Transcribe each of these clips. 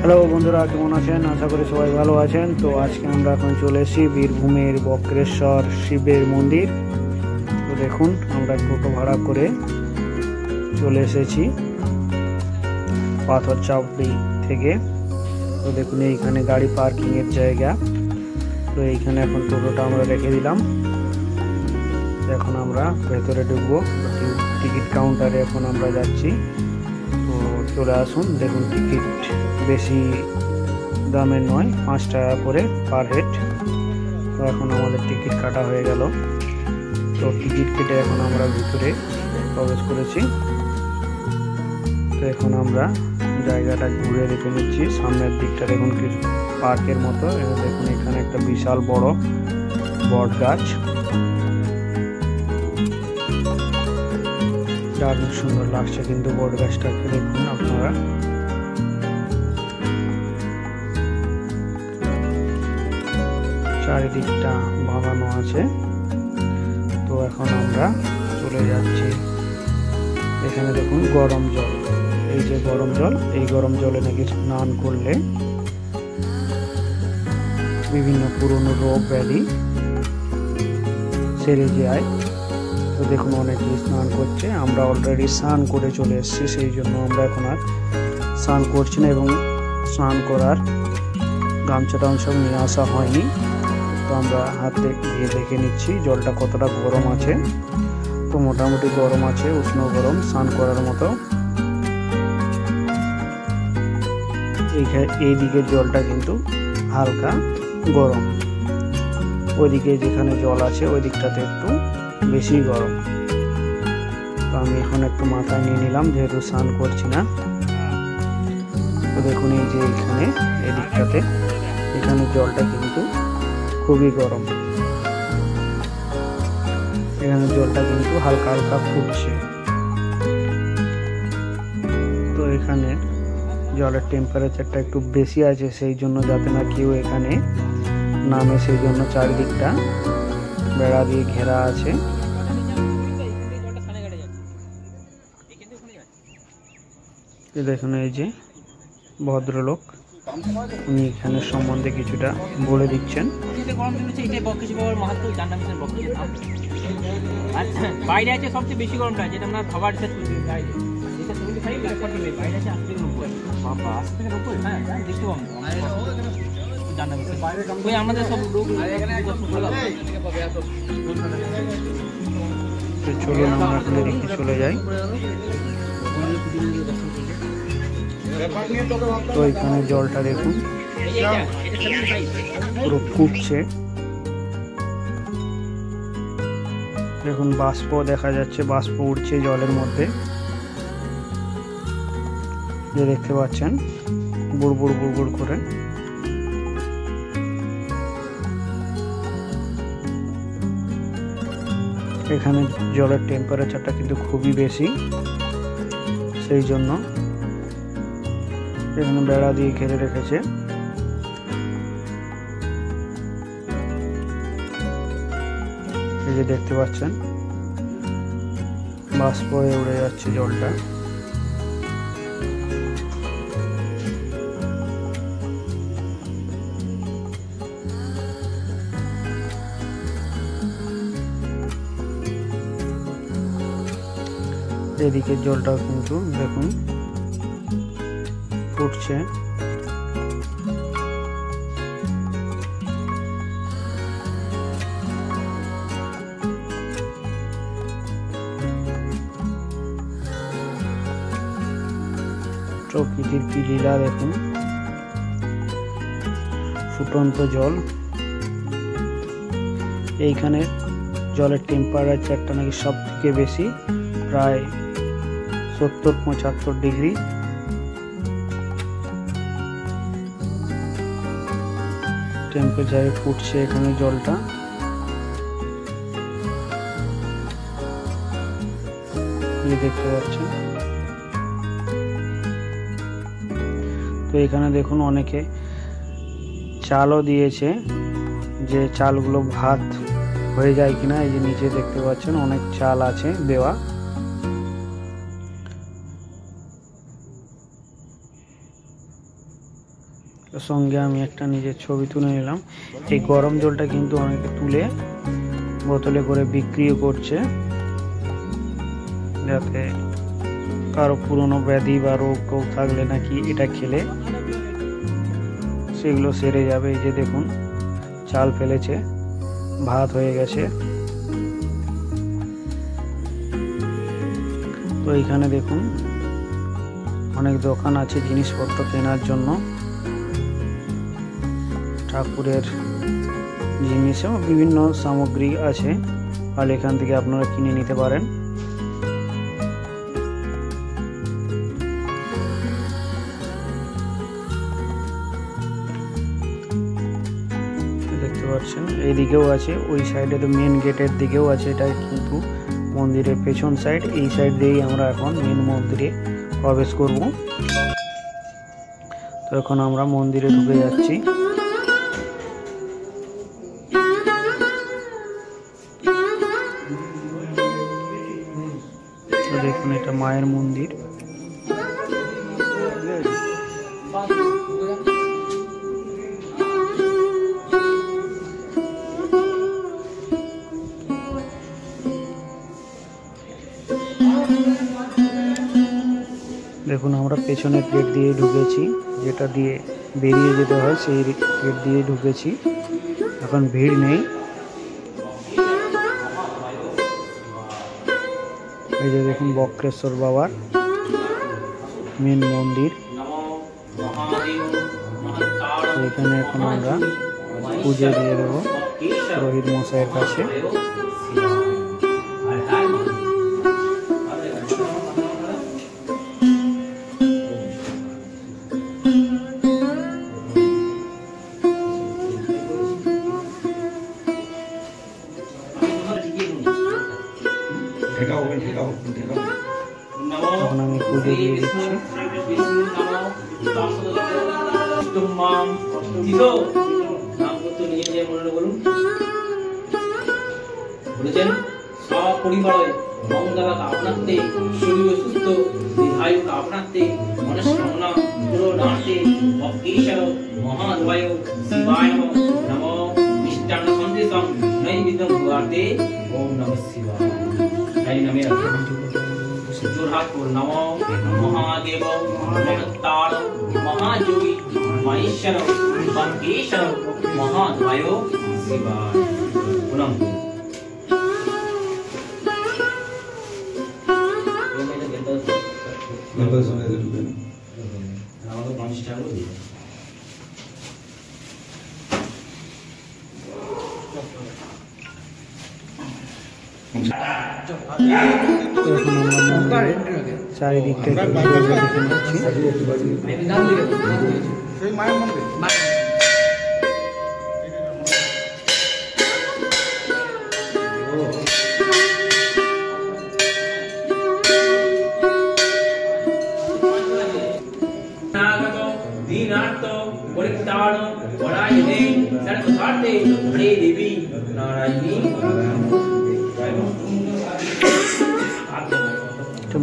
Hello বন্ধুরা, কেমন আছেন? আশা করি সবাই ভালো আছেন। তো আজকে আমরা এখন চলে এসেছি বীরভূমের বক্রেশ্বর শিবের মন্দির। তো দেখুন, আমরা টোটো ভাড়া করে চলে এসেছি পাথর চাপড়ি থেকে। তো দেখুন, এইখানে গাড়ি পার্কিংয়ের জায়গা। তো এইখানে এখন টোটোটা আমরা রেখে দিলাম। এখন আমরা ভেতরে ঢুকবো, টিকিট কাউন্টারে এখন আমরা যাচ্ছি। তো চলে আসুন। দেখুন, টিকিট বেশি দামের নয়, 5 টাকা করে পার হেড। তো এখন আমাদের টিকিট কাটা হয়ে গেল। তো টিকিট কেটে এখন আমরা ভিতরে প্রবেশ করেছি। তো এখন আমরা জায়গাটা ঘুরে দেখে নিচ্ছি। সামনের দিকটা দেখুন কিছু পার্কের মতো। দেখুন, এখানে একটা বিশাল বড় বট গাছ, দারুণ সুন্দর লাগছে কিন্তু বট গাছটাকে। দেখুন আপনারা, চারিদিকটা বাঁধানো আছে। তো এখন আমরা চলে যাচ্ছি। এখানে দেখুন গরম জল, এই যে গরম জল, এই গরম জলে নাকি স্নান করলে বিভিন্ন পুরনো রোগ ব্যাধি সেরে যায়। তো দেখুন, অনেকে স্নান করছে। আমরা অলরেডি স্নান করে চলে এসেছি, সেই জন্য আমরা এখন আর স্নান করছি না, এবং স্নান করার গামছা টামছা নিয়ে আসা হয়নি। তো আমরা হাতে দিয়ে দেখে নিচ্ছি জলটা কতটা গরম আছে। তো মোটামুটি গরম আছে, উষ্ণ গরম, স্নান করার মতো। এই দিকের জলটা কিন্তু হালকা গরম, ওইদিকে যেখানে জল আছে ওই দিকটাতে একটু বেশি গরম। তো আমি এখন একটু মাথায় নিয়ে নিলাম, যেহেতু স্নান করছি না। তো দেখুন, এই যে এখানে এই দিকটাতে, এখানে জলটা কিন্তু খুবই গরম। এখানে জলটা কিন্তু হালকা হালকা ফুটছে। তো এখানে জলের টেম্পারেচারটা একটু বেশি আছে, সেই জন্য যাতে না কেউ এখানে নামে, সেই জন্য চারিদিকটা বেড়া দিয়ে ঘেরা আছে। দেখুন, এই যে ভদ্রলোক, উনি এখানে সম্বন্ধে কিছুটা বলে দিচ্ছেন। বাইরে আছে সবচেয়ে বেশি গরমটা, যেটা আমরা খাবার আমাদের সব লোক। চলুন আমরা এখন এদিকে চলে যাই। তো এখানে জলটা দেখুন পুরো ফুটছে। দেখুন, বাষ্প দেখা যাচ্ছে, বাষ্প উঠছে জলের মধ্যে, যে দেখতে পাচ্ছেন বুড়বুড় বুড়বুড় করে। এখানে জলের টেম্পারেচারটা কিন্তু খুবই বেশি, সেই জন্য এখানে বেড়া দিয়ে ঘিরে রেখেছে। এই যে দেখতে পাচ্ছেন বাষ্প হয়ে উড়ে যাচ্ছে জলটা। এদিকে জলটাও কিন্তু দেখুন ফুটছে। প্রকৃতির কি লীলা দেখুন, ফুটন্ত জল। এইখানে জলের টেম্পারেচারটা নাকি সব থেকে বেশি, প্রায় 70-75 ডিগ্রি। টেম্পারেচারে ফুটছে এখানে জলটা। দেখতে পাচ্ছেন। তো এখানে দেখুন অনেকে চালও দিয়েছে, যে চালগুলো ভাত হয়ে যায় কিনা। এই যে নিচে দেখতে পাচ্ছেন অনেক চাল আছে দেওয়া। সঙ্গে আমি একটা নিজের ছবি তুলে নিলাম। এই গরম জলটা কিন্তু অনেকে তুলে বোতলে করে বিক্রিও করছে, যাতে কারো পুরনো ব্যাধি বা রোগ টোগ থাকলে নাকি এটা খেলে সেগুলো সেরে যাবে। এই যে দেখুন চাল ফেলেছে, ভাত হয়ে গেছে। তো এইখানে দেখুন অনেক দোকান আছে জিনিসপত্র কেনার জন্য, ঠাকুরের জিনিস এবং বিভিন্ন সামগ্রী আছে, আর এখান থেকে আপনারা কিনে নিতে পারেন। দেখতে পাচ্ছেন এইদিকেও আছে, ওই সাইডে তো মেন গেটের দিকেও আছে, এটা কিন্তু মন্দিরের পেছন সাইড। এই সাইড দিয়েই আমরা এখন মেন মন্দিরে প্রবেশ করব। তো এখন আমরা মন্দিরে ঢুকে যাচ্ছি। তো দেখুন এটা মায়ের মন্দির। দেখুন আমরা পেছনের গেট দিয়ে ঢুকেছি, যেটা দিয়ে বেরিয়ে যেতে হয় সেই গেট দিয়ে ঢুকেছি। এখন ভিড় নেই। এই যে দেখুন বক্রেশ্বর বাবার মেন মন্দির। এখানে এখন আমরা পুজো দিয়ে দেবো পুরোহিত মশাইয়ের কাছে। এখন আমি পুজো দিয়ে দিচ্ছি। বলেছেন সপরিবারে মঙ্গলক আপনাতে শরীর সুস্থ দীর্ঘায়ু আপনাতে মনস্কামনা পুরোনাতে অকেশর মহাদ্বয় শিবায় নমো মিষ্টান্ন সন্দেশম নৈবেদ্যম ভুয়ার্তে ওম নমঃ শিবায়। তাই নামে জোরহাটপুর নমো মহাদেব মহত্তার মহাযোগী মহেশ্বর অকেশর মহাদ্বয় শিবায়। প্রণাম। চারিদিকটা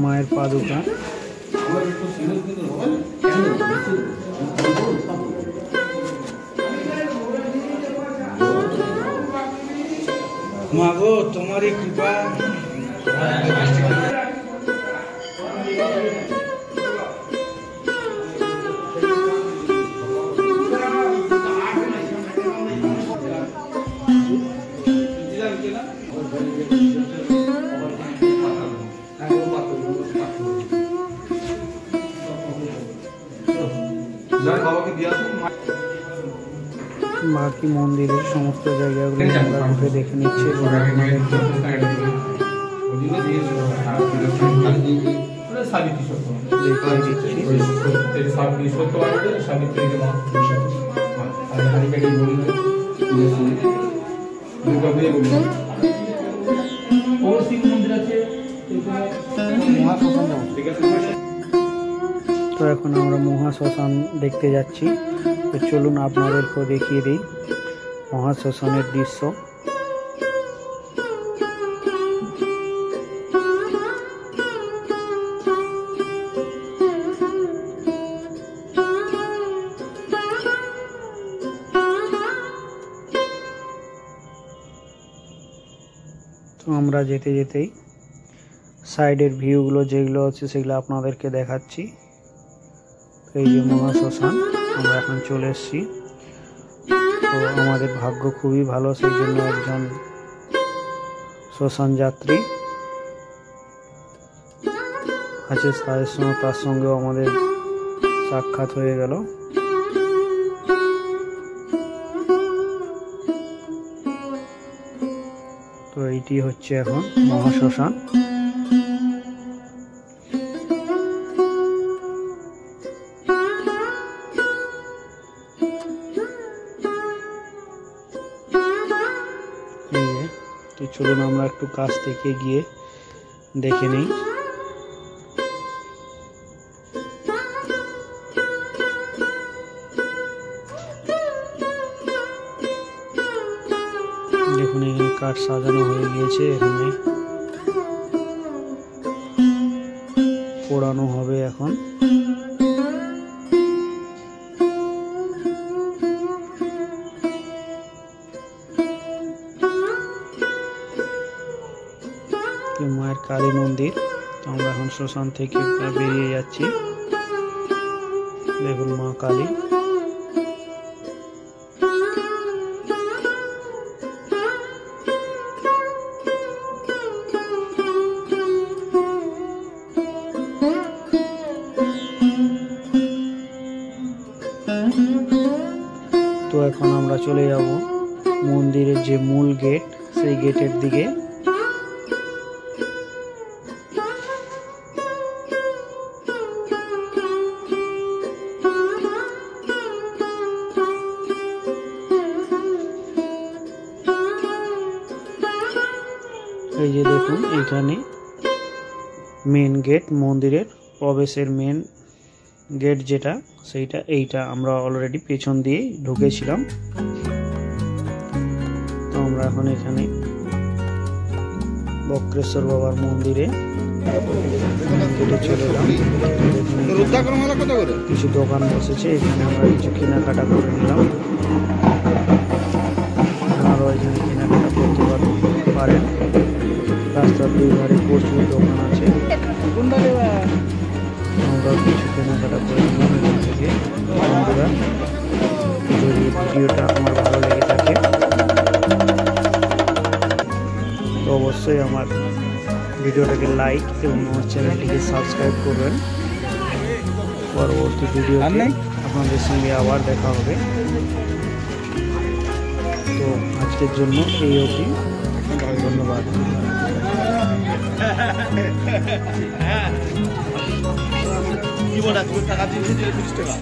মায়ের পাদুকা। মাগো তোমারই কৃপা। বাকি মন্দিরের সমস্ত জায়গাগুলো আমরা ঘুরে দেখে নিচ্ছি এবং আপনাদেরকে তো এখন আমরা মহাশ্মশান দেখতে যাচ্ছি। তো চলুন আপনাদেরকেও দেখিয়ে দিই মহাশ্মশানের দৃশ্য। তো আমরা যেতে যেতেই সাইডের ভিউগুলো যেগুলো আছে সেগুলো আপনাদেরকে দেখাচ্ছি। এই যে মহাশ্মশান, আমরা এখন চলে এসেছি। তো আমাদের ভাগ্য খুবই ভালো, সেই জন্য একজন শ্মশান যাত্রী আছে, তার সঙ্গেও আমাদের সাক্ষাৎ হয়ে গেল। তো এইটি হচ্ছে এখন মহাশ্মশান। তো চলুন আমরা একটু কাছ থেকে গিয়ে দেখে নিই। দেখুন এখানে কাঠ সাজানো হয়ে গিয়েছে, এখানে পোড়ানো হবে এখন। মায়ের কালী মন্দির। তো আমরা এখন শ্মশান থেকে বেরিয়ে যাচ্ছি। দেখুন মা কালী। তো এখন আমরা চলে যাব মন্দিরের যে মূল গেট, সেই গেটের দিকে। এই যে দেখুন এখানে মেন গেট, মন্দিরের প্রবেশের মেন গেট যেটা, সেইটা এইটা আমরা অলরেডি পেছন দিয়ে ঢুকেছিলাম। তো আমরা এখন এখানে বক্রেশ্বর বাবার মন্দিরে চলে এলাম। কিছু দোকান বসেছে, এখানে আমরা কিছু কেনাকাটা করে নিলাম। আপনারাও এখানে কেনাকাটা করতে পারেন। রাস্তার দুই ধারে প্রচুর দোকান আছে, আমরাও কিছু কেনাকাটা করে নিলাম এখান থেকে। বন্ধুরা, যদি ভিডিওটা আমার ভালো লেগে থাকে তো অবশ্যই আমার ভিডিওটাকে লাইক এবং আমার চ্যানেলটিকে সাবস্ক্রাইব করবেন। পরবর্তী ভিডিওতে আপনাদের সঙ্গে আবার দেখা হবে। তো আজকের জন্য এই অবধি, ধন্যবাদ। কি বলা, টাকা 330 টাকা।